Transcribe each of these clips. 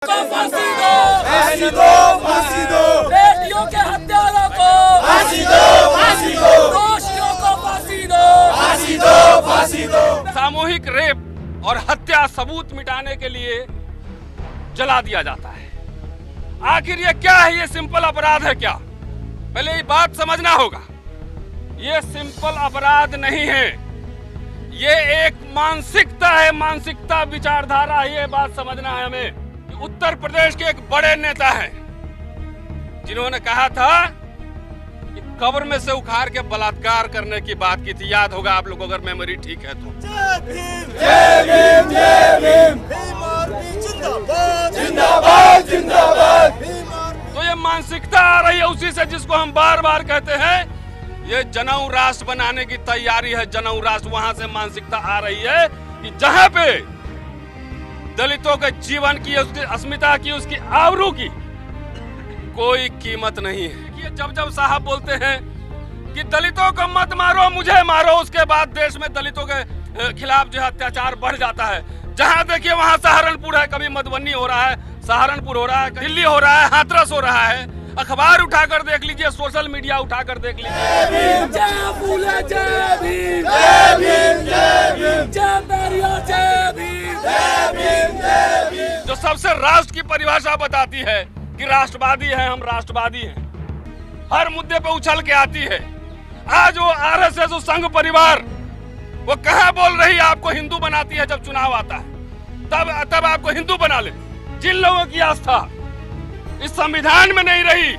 को फांसी दो, फांसी दो, फांसी दो, बेटियों के हत्यारों को फांसी दो, फांसी दो, दोषियों को फांसी दो, फांसी दो, फांसी दो। सामूहिक रेप और हत्या सबूत मिटाने के लिए जला दिया जाता है। आखिर ये क्या है? ये सिंपल अपराध है क्या? पहले ये बात समझना होगा। ये सिंपल अपराध नहीं है, ये एक मानसिकता है, मानसिकता विचारधारा है। ये बात समझना है हमें। उत्तर प्रदेश के एक बड़े नेता हैं जिन्होंने कहा था कि कब्र में से उखाड़ के बलात्कार करने की बात की थी। याद होगा आप लोगों को, अगर मेमोरी ठीक है तो। जय भीम, जय भीम, जय भीम, भीम आर्मी जिंदाबाद, जिंदाबाद, जिंदाबाद। तो ये मानसिकता आ रही है उसी से जिसको हम बार बार कहते हैं ये जनेऊ राष्ट्र बनाने की तैयारी है। जनेऊ राष्ट्र, वहां से मानसिकता आ रही है कि जहां पे दलितों के जीवन की, उसकी अस्मिता की, उसकी आबरू की कोई कीमत नहीं है। ये जब जब साहब बोलते हैं कि दलितों को मत मारो, मुझे मारो, उसके बाद देश में दलितों के खिलाफ जो अत्याचार बढ़ जाता है। जहां देखिए वहां सहारनपुर है, कभी मधुबनी हो रहा है, सहारनपुर हो रहा है, दिल्ली हो रहा है, हाथरस हो रहा है। अखबार उठाकर देख लीजिए, सोशल मीडिया उठाकर देख लीजिए। जय फूले, जय भीम, जय भीम, जय भीम, जय बैरिया, जय भीम, जय भीम, जय भीम। जो सबसे राष्ट्र की परिभाषा बताती है कि राष्ट्रवादी हैं, हम राष्ट्रवादी हैं, हर मुद्दे पे उछल के आती है। आज वो आरएसएस, वो संघ परिवार, वो कहां बोल रही है आपको हिंदू बनाती है। जब चुनाव आता है तब आपको हिंदू बना ले। जिन लोगों की आस्था इस संविधान में नहीं रही,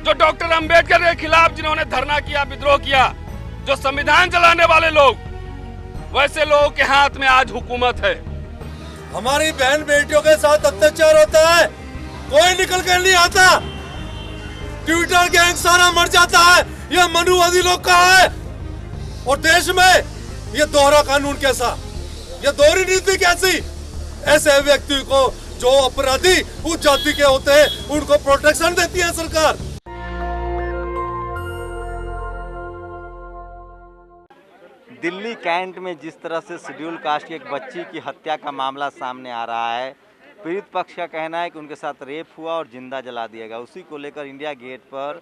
जो डॉक्टर अंबेडकर के खिलाफ जिन्होंने धरना किया, विद्रोह किया, जो संविधान चलाने वाले लोग, वैसे लोगों के हाथ में आज हुकूमत है। हमारी बहन बेटियों के साथ अत्याचार होता है, कोई निकल कर नहीं आता। ट्विटर गैंग सारा मर जाता है, यह मनुवादी लोग का है। और देश में ये दोहरा कानून कैसा, ये दोहरी नीति कैसी? ऐसे व्यक्ति को, जो अपराधी उस जाति के होते हैं, उनको प्रोटेक्शन देती है सरकार। दिल्ली कैंट में जिस तरह से शेड्यूल कास्ट की एक बच्ची की हत्या का मामला सामने आ रहा है, पीड़ित पक्ष का कहना है कि उनके साथ रेप हुआ और जिंदा जला दिया गया। उसी को लेकर इंडिया गेट पर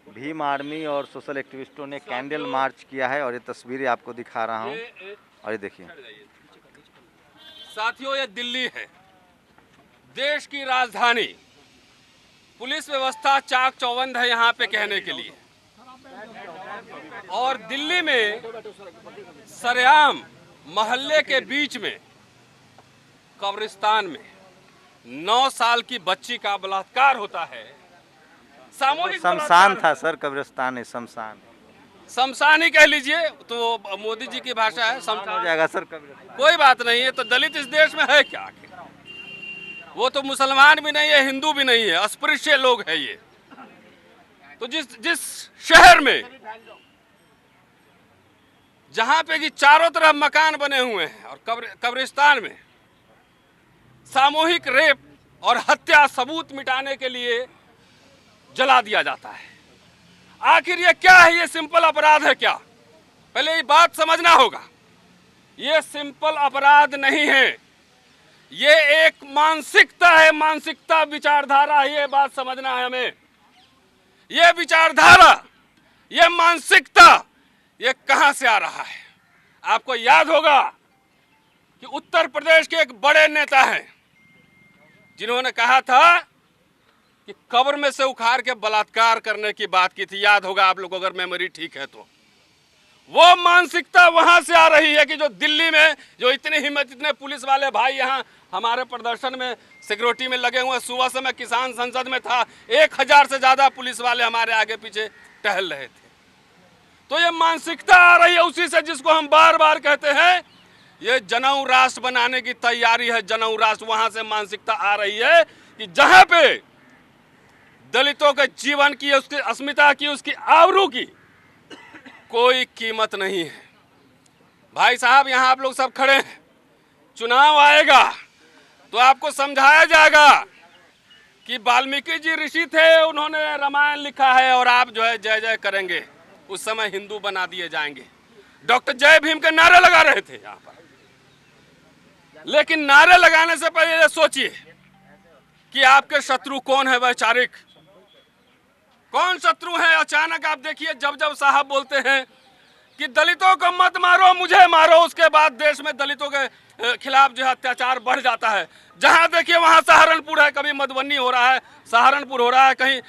भीम आर्मी और सोशल एक्टिविस्टों ने कैंडल मार्च किया है और ये तस्वीरें आपको दिखा रहा हूँ। और ये देखिए साथियों, ये दिल्ली है, देश की राजधानी। पुलिस व्यवस्था चाक चौबंद है यहाँ पे कहने के लिए। और दिल्ली में सरेआम मोहल्ले के बीच में कब्रिस्तान में 9 साल की बच्ची का बलात्कार होता है। सामूहिक शमशान था सर, कब्रिस्तान है, शमशान ही कह लीजिए, तो मोदी जी की भाषा है, शमशान हो जाएगा सर। कब्रिस्तान कोई बात नहीं है। तो दलित इस देश में है क्या? वो तो मुसलमान भी नहीं है, हिंदू भी नहीं है, अस्पृश्य लोग है ये। तो जिस शहर में जहां पे कि चारों तरफ मकान बने हुए हैं और कब्रिस्तान में सामूहिक रेप और हत्या सबूत मिटाने के लिए जला दिया जाता है। आखिर ये क्या है? ये सिंपल अपराध है क्या? पहले ये बात समझना होगा। ये सिंपल अपराध नहीं है, ये एक मानसिकता है, मानसिकता विचारधारा है। ये बात समझना है हमें। ये विचारधारा, ये मानसिकता, ये कहां से आ रहा है? आपको याद होगा कि उत्तर प्रदेश के एक बड़े नेता हैं जिन्होंने कहा था कि कब्र में से उखाड़ के बलात्कार करने की बात की थी। याद होगा आप लोगों को, अगर मेमोरी ठीक है तो। वो मानसिकता वहां से आ रही है कि जो दिल्ली में जो इतनी हिम्मत, इतने पुलिस वाले भाई यहाँ हमारे प्रदर्शन में सिक्योरिटी में लगे हुए। सुबह से मैं किसान संसद में था, 1000 से ज्यादा पुलिस वाले हमारे आगे पीछे टहल रहे थे। तो ये मानसिकता आ रही है उसी से जिसको हम बार बार कहते हैं ये जनेऊ राष्ट्र बनाने की तैयारी है। जनेऊ राष्ट्र, वहां से मानसिकता आ रही है कि जहां पे दलितों के जीवन की, उसकी अस्मिता की, उसकी आबरू की कोई कीमत नहीं है। भाई साहब, यहाँ आप लोग सब खड़े हैं, चुनाव आएगा तो आपको समझाया जाएगा कि वाल्मीकि जी ऋषि थे, उन्होंने रामायण लिखा है और आप जो है जय जय करेंगे। उस समय हिंदू बना दिए जाएंगे। डॉक्टर जय भीम के नारे लगा रहे थे यहाँ पर, लेकिन नारे लगाने से पहले सोचिए कि आपके शत्रु कौन है वैचारिक, कौन शत्रु है। अचानक आप देखिए जब जब साहब बोलते हैं कि दलितों को मत मारो मुझे मारो, उसके बाद देश में दलितों के खिलाफ जो है अत्याचार बढ़ जाता है। जहां देखिए वहां सहारनपुर है, कभी मधुबनी हो रहा है, सहारनपुर हो रहा है, कहीं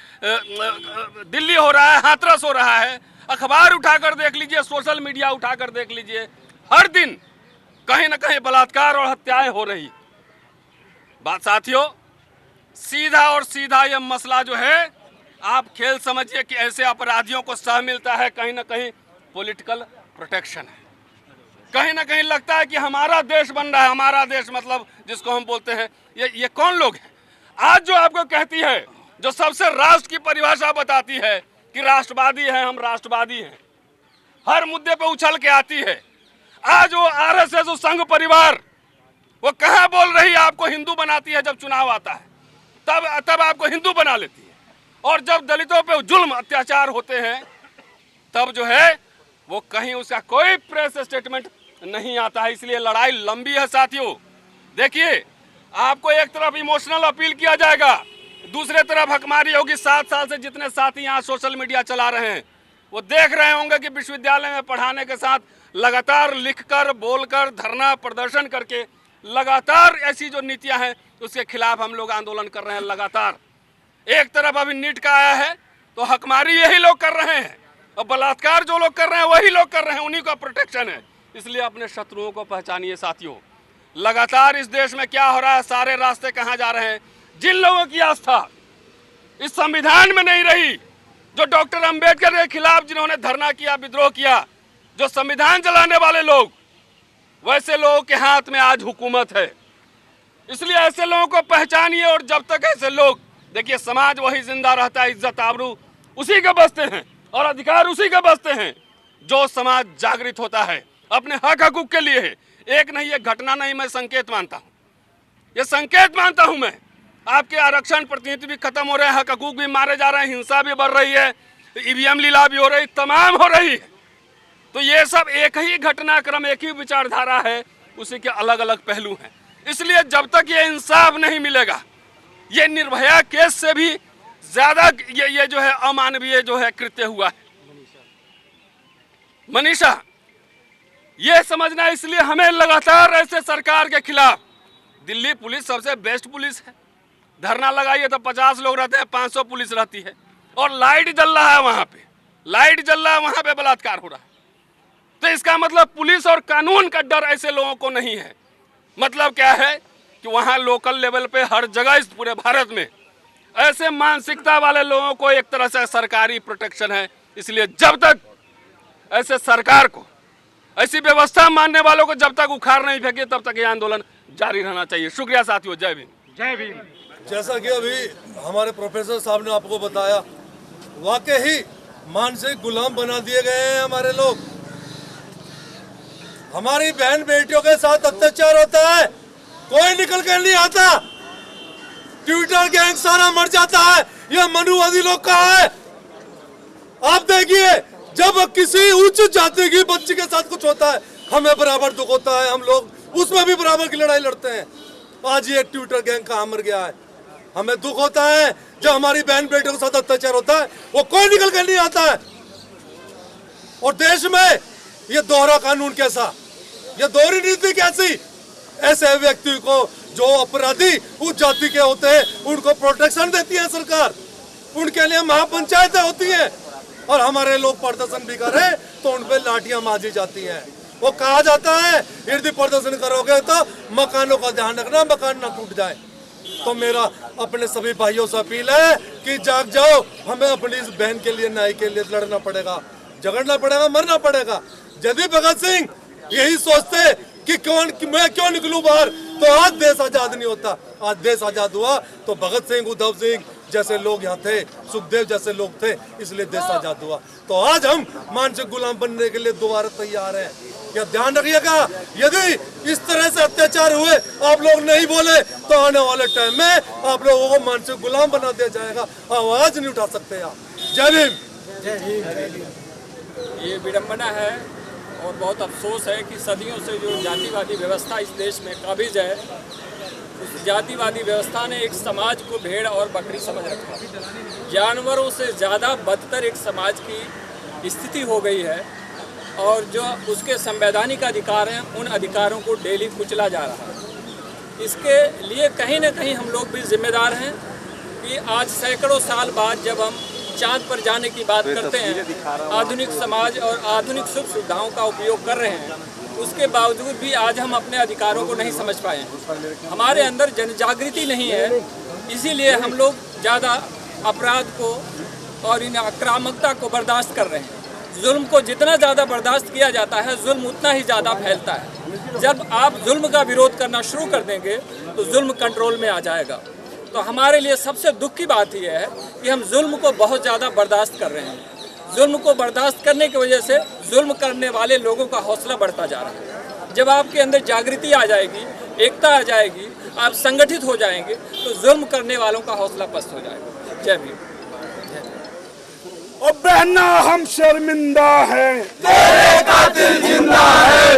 दिल्ली हो रहा है, हाथरस हो रहा है। अखबार उठाकर देख लीजिए, सोशल मीडिया उठाकर देख लीजिए, हर दिन कहीं ना कहीं बलात्कार और हत्याएं हो रही। बात साथियों, सीधा और सीधा ये मसला जो है, आप खेल समझिए कि ऐसे अपराधियों को सह मिलता है कहीं ना कहीं पॉलिटिकल प्रोटेक्शन है। कहीं ना कहीं लगता है कि हमारा देश बन रहा है, हमारा देश मतलब जिसको हम बोलते हैं, ये कौन लोग हैं आज जो आपको कहती है, जो सबसे राष्ट्र की परिभाषा बताती है कि राष्ट्रवादी है, हम राष्ट्रवादी हैं, हर मुद्दे पे उछल के आती है। आज वो आरएसएस और संघ परिवार वो कहाँ बोल रही है, आपको हिंदू बनाती है। जब चुनाव आता है तब आपको हिंदू बना लेती है, और जब दलितों पे जुल्म अत्याचार होते हैं तब जो है वो कहीं उसका कोई प्रेस स्टेटमेंट नहीं आता है। इसलिए लड़ाई लंबी है साथियों। देखिए, आपको एक तरफ इमोशनल अपील किया जाएगा, दूसरे तरफ हकमारी होगी। 7 साल से जितने साथी यहाँ सोशल मीडिया चला रहे हैं वो देख रहे होंगे कि विश्वविद्यालय में पढ़ाने के साथ लगातार लिखकर, बोलकर, धरना प्रदर्शन करके लगातार ऐसी जो नीतियां हैं उसके खिलाफ हम लोग आंदोलन कर रहे हैं लगातार। एक तरफ अभी नीट का आया है तो हकमारी यही लोग कर रहे हैं, और बलात्कार जो लोग कर रहे हैं वही लोग कर रहे हैं, उन्हीं का प्रोटेक्शन है। इसलिए अपने शत्रुओं को पहचानिए साथियों। लगातार इस देश में क्या हो रहा है, सारे रास्ते कहाँ जा रहे हैं। जिन लोगों की आस्था इस संविधान में नहीं रही, जो डॉक्टर अंबेडकर के खिलाफ जिन्होंने धरना किया, विद्रोह किया, जो संविधान जलाने वाले लोग, वैसे लोगों के हाथ में आज हुकूमत है। इसलिए ऐसे लोगों को पहचानिए, और जब तक ऐसे लोग, देखिए समाज वही जिंदा रहता है, इज्जत आबरू उसी के बसते हैं और अधिकार उसी के बसते हैं जो समाज जागृत होता है अपने हक हकूक के लिए है। एक नहीं, ये घटना नहीं, मैं संकेत मानता हूँ, ये संकेत मानता हूँ मैं। आपके आरक्षण प्रतिनिधि भी खत्म हो रहे हैं, हक हकूक भी मारे जा रहे हैं, हिंसा भी बढ़ रही है, ईवीएम लीला भी हो रही, तमाम हो रही है। तो ये सब एक ही घटनाक्रम, एक ही विचारधारा है, उसी के अलग अलग पहलू हैं। इसलिए जब तक ये इंसाफ नहीं मिलेगा, ये निर्भया केस से भी ज्यादा ये जो है अमानवीय जो है कृत्य हुआ है, मनीषा, ये समझना। इसलिए हमें लगातार ऐसे सरकार के खिलाफ, दिल्ली पुलिस सबसे बेस्ट पुलिस है, धरना लगाइए तो 50 लोग रहते हैं, 500 पुलिस रहती है, और लाइट जल रहा है वहां पे, लाइट जल रहा है वहां पे, बलात्कार हो रहा है। तो इसका मतलब पुलिस और कानून का डर ऐसे लोगों को नहीं है। मतलब क्या है कि वहां लोकल लेवल पे हर जगह इस पूरे भारत में ऐसे मानसिकता वाले लोगों को एक तरह से सरकारी प्रोटेक्शन है। इसलिए जब तक ऐसे सरकार को, ऐसी व्यवस्था मानने वालों को जब तक उखाड़ नहीं फेंके, तब तक ये आंदोलन जारी रहना चाहिए। शुक्रिया साथियों, जय भीम। जय भीम। जैसा कि अभी हमारे प्रोफेसर साहब ने आपको बताया, वाकई ही मानसिक गुलाम बना दिए गए हैं हमारे लोग। हमारी बहन बेटियों के साथ अत्याचार होता है, कोई निकल कर नहीं आता। ट्विटर गैंग सारा मर जाता है, यह मनुवादी लोग का है। आप देखिए, जब किसी उच्च जाति की बच्ची के साथ कुछ होता है, हमें बराबर दुख होता है, हम लोग उसमें भी बराबर की लड़ाई लड़ते हैं। आज ये ट्विटर गैंग कहाँ मर गया है, हमें दुख होता है। जब हमारी बहन बेटियों के साथ अत्याचार होता है, वो कोई निकल कर नहीं आता है। और देश में ये दोहरा कानून कैसा, ये दोहरी नीति कैसी। ऐसे व्यक्ति को, जो अपराधी उस जाति के होते हैं, उनको प्रोटेक्शन देती है सरकार, उनके लिए महापंचायतें होती हैं, और हमारे लोग प्रदर्शन भी करें तो उन पे लाठियां मारी जाती हैं। वो कहा जाता है यदि प्रदर्शन करोगे तो मकानों का ध्यान रखना, मकान ना टूट जाए। तो मेरा अपने सभी भाइयों से अपील है कि जाग जाओ, हमें अपनी इस बहन के लिए, न्याय के लिए लड़ना पड़ेगा, झगड़ना पड़ेगा, मरना पड़ेगा। यदि भगत सिंह यही सोचते कि मैं क्यों निकलूं बाहर, तो आज देश आजाद नहीं होता। आज देश आजाद हुआ तो भगत सिंह, उद्धव सिंह जैसे लोग यहाँ थे, सुखदेव जैसे लोग थे, इसलिए देश आजाद हुआ। तो आज हम मानसिक गुलाम बनने के लिए दोबारा तैयार हैं। यह ध्यान रखिएगा, यदि इस तरह से अत्याचार हुए, आप लोग नहीं बोले, तो आने वाले टाइम में आप लोगों को मानसिक गुलाम बना दिया जाएगा। आवाज नहीं उठा सकते आप। जय भीम। जय भीम। ये विडंबना है और बहुत अफसोस है कि सदियों से जो जातिवादी व्यवस्था इस देश में काबिज है, उस जातिवादी व्यवस्था ने एक समाज को भेड़ और बकरी समझ रखा। जानवरों से ज़्यादा बदतर एक समाज की स्थिति हो गई है और जो उसके संवैधानिक अधिकार हैं उन अधिकारों को डेली कुचला जा रहा है। इसके लिए कहीं ना कहीं हम लोग भी जिम्मेदार हैं कि आज सैकड़ों साल बाद जब हम चाँद पर जाने की बात करते हैं, आधुनिक समाज और आधुनिक सुख सुविधाओं का उपयोग कर रहे हैं, उसके बावजूद भी आज हम अपने अधिकारों को नहीं समझ पाए हैं। हमारे अंदर जनजागृति नहीं है, इसीलिए हम लोग ज़्यादा अपराध को और इन आक्रामकता को बर्दाश्त कर रहे हैं। जुल्म को जितना ज़्यादा बर्दाश्त किया जाता है, जुल्म उतना ही ज़्यादा फैलता है। जब आप जुल्म का विरोध करना शुरू कर देंगे तो जुल्म कंट्रोल में आ जाएगा। तो हमारे लिए सबसे दुख की बात यह है कि हम जुल्म को बहुत ज़्यादा बर्दाश्त कर रहे हैं। जुल्म को बर्दाश्त करने की वजह से जुल्म करने वाले लोगों का हौसला बढ़ता जा रहा है। जब आपके अंदर जागृति आ जाएगी, एकता आ जाएगी, आप संगठित हो जाएंगे तो जुल्म करने वालों का हौसला पस्त हो जाएगा। जय भीम। और बहना हम शर्मिंदा हैं, तेरे कातिल जिंदा है।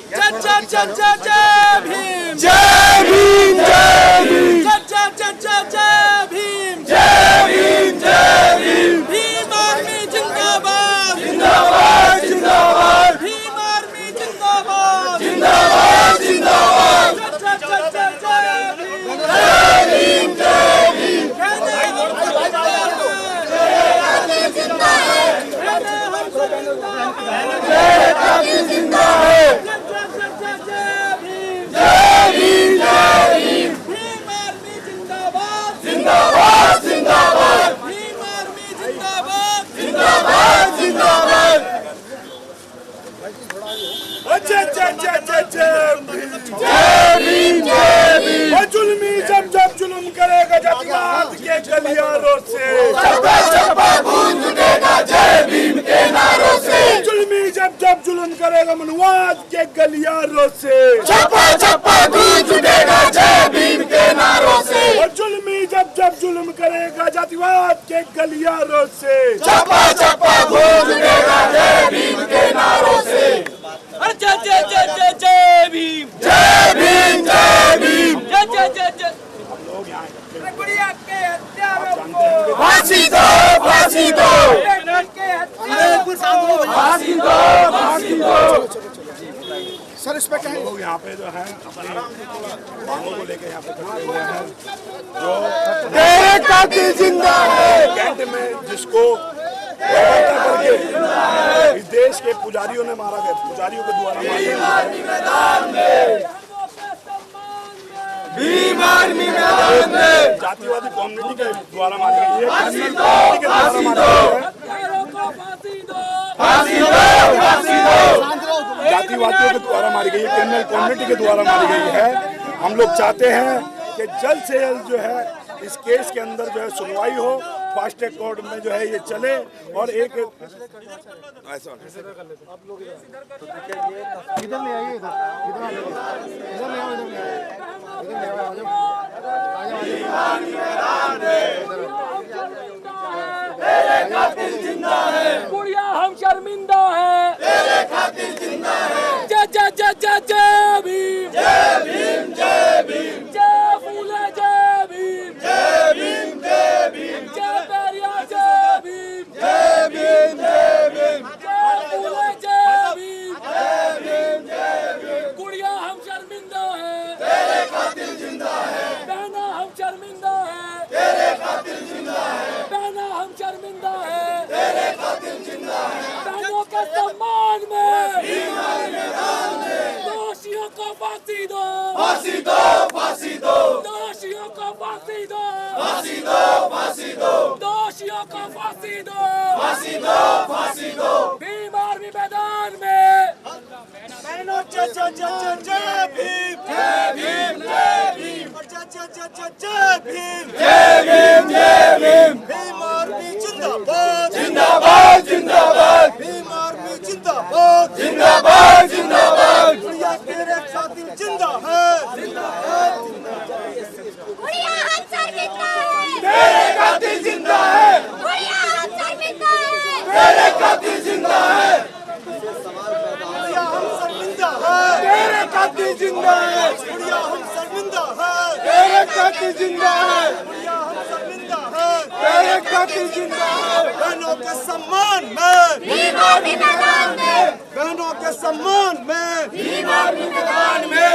जय जय जय जय जय भीम, जय भीम, जय भीम, जय जय जय जय जय भीम, जय भीम, जय भीम, भीम आर्मी जिंदाबाद, जिंदाबाद, जिंदाबाद, भीम आर्मी जिंदाबाद, जिंदाबाद, जिंदाबाद, जय जय जय जय भीम, जय भीम, जय भीम, तेरे कातिल जिंदा है, जय भीम, जय भीम, भीम आर्मी जिंदाबाद, जिंदाबाद, जिंदाबाद, भीम आर्मी जिंदाबाद, जिंदाबाद, जिंदाबाद। जय जय जय जय जय भीम, जय भीम, जय भीम। वो जुल्मी जब जब जुल्म करेगा जातिवाद के गलियारों से, चप्पा चप्पा गूंज उठेगा जय भीम के नारों से। जुल्मी जब जब जुल्म करेगा मनुवाद के गलियारों से, चप्पा चप्पा गूंज उठेगा जय भीम के नारों से। और जुल्मी जब जब जुल्म करेगा जातिवाद के गलियारों से, चप्पा चप्पा गूंज उठेगा जय भीम के नारों से। अरे जय जय जय जय जय भीम, जय भीम, जय भीम, जय जय जय जय। गुड़िया के हत्यारों को फांसी दो, फांसी दो, के हत्यारों को फांसी दो, फांसी दो। सर इस पे कहें लोग यहाँ पे जो है अपनी मांगों को लेकर यहाँ पे खड़े हुए हैं, जो तेरे कातिल जिंदा है कैंट में जिसको करके इस देश के पुजारियों ने मारा गया, पुजारियों के द्वारा मैदान में, भीम आर्मी मैदान में, जातिवादी कम्युनिटी के द्वारा मारी गई है, फांसी दो, फांसी दो, फांसी दो, फांसी दो। जातिवादियों के द्वारा मारी गई है, क्रिमिनल कम्युनिटी के द्वारा मारी गई है। हम लोग चाहते हैं कि जल्द से जल्द जो है इस केस के अंदर जो है सुनवाई हो, फास्ट ट्रैक कोर्ट में जो है ये चले और एक ऐसा इधर ले आइए, गुड़िया हम शर्मिंदा है, तेरे कातिल जिंदा है, जय जय जय जय जय भीम, जय भीम, जय भीम, जय फूले जय भीम, जय भीम, जय भीम, जय बैरिया जय भीम, जय भीम, जय भीम, जय फूले जय भीम, जय भीम, जय भीम। गुड़िया हम शर्मिंदा है, तेरे कातिल जिंदा है, बहना हम शर्मिंदा है, तेरे कातिल जिंदा है, बहना हम शर्मिंदा है, तेरे कातिल जिंदा है। बहनों के सम्मान में भीम आर्मी मैदान में दोषियों को फांसी दो, फांसी दो, फांसी दो, दोषियों को फांसी दो, फांसी दो, फांसी दो, दोषियों को फांसी दो, फांसी दो, फांसी दो। भीम आर्मी मैदान में बहनों जय जय जय जय भीम, जय भीम, जय भीम, जय जय जय जय भीम, जय भीम, जय भीम। भीम आर्मी जिंदाबाद, जिंदाबाद, जिंदाबाद, भीम आर्मी जिंदाबाद, जिंदाबाद, जिंदाबाद। गुड़िया तेरे कातिल जिंदा है, जिंदाबाद, गुड़िया हम शर्मिंदा है, तेरे कातिल जिंदा है, गुड़िया हम शर्मिंदा है, तेरे कातिल जिंदा है, तेरे कातिल जिंदा है, हम शर्मिंदा है, तेरे कातिल जिंदा है, हम शर्मिंदा है, तेरे कातिल जिंदा है। बहनों के सम्मान में, बहनों के सम्मान में, मैदान में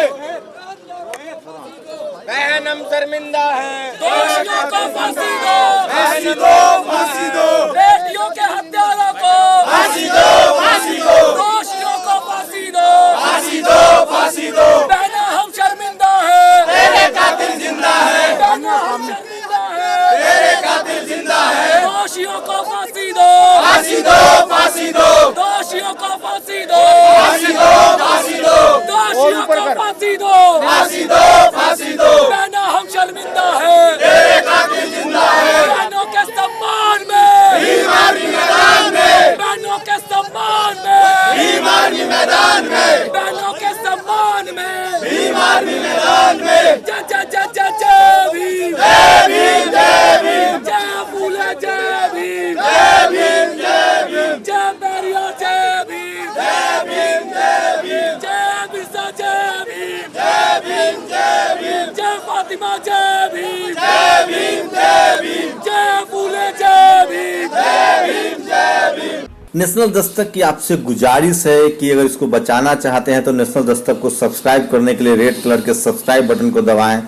बहन हम शर्मिंदा है। दोषियों को फांसी दो, फांसी दो, फांसी दो, बेटियों के हत्यारों को फांसी दो, फांसी दो, दोषियों को फांसी दो, फांसी दो, फांसी दो। बहना हम शर्मिंदा है, तेरे कातिल जिंदा है, बहना हम शर्मिंदा है, तेरे कातिल जिंदा है। दोषियों को फांसी दो, फांसी दो, फांसी दो, दोषियों को फांसी दो, फांसी दो, फांसी दो, दोषियों को फांसी दो, फांसी दो, फांसी दो। बहना हम शर्मिंदा है, तेरे कातिल जिंदा है। बहनों के सम्मान में, बीमारी मैदान में, बहनों के सम्मान में, बीमारी मैदान में, बहनों के सम्मान में, बीमारी मैदान में। जय जय जय जय जय भीम, जय भीम, जय भीम, जय फूले जय भीम, जय भीम, जय भीम, जय बैरिया जय भीम, जय भीम, जय भीम, जय बिरसा जय भीम, जय भीम, जय भीम, जय फातिमा जय भीम, जय भीम, जय भीम, जय फूले जय भीम, जय भीम, जय भीम। नेशनल दस्तक की आपसे गुजारिश है कि अगर इसको बचाना चाहते हैं तो नेशनल दस्तक को सब्सक्राइब करने के लिए रेड कलर के सब्सक्राइब बटन को दबाएं,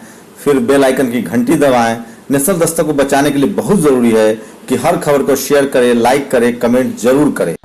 फिर बेल आइकन की घंटी दबाएं। नेशनल दस्तक को बचाने के लिए बहुत जरूरी है कि हर खबर को शेयर करें, लाइक करें, कमेंट जरूर करें।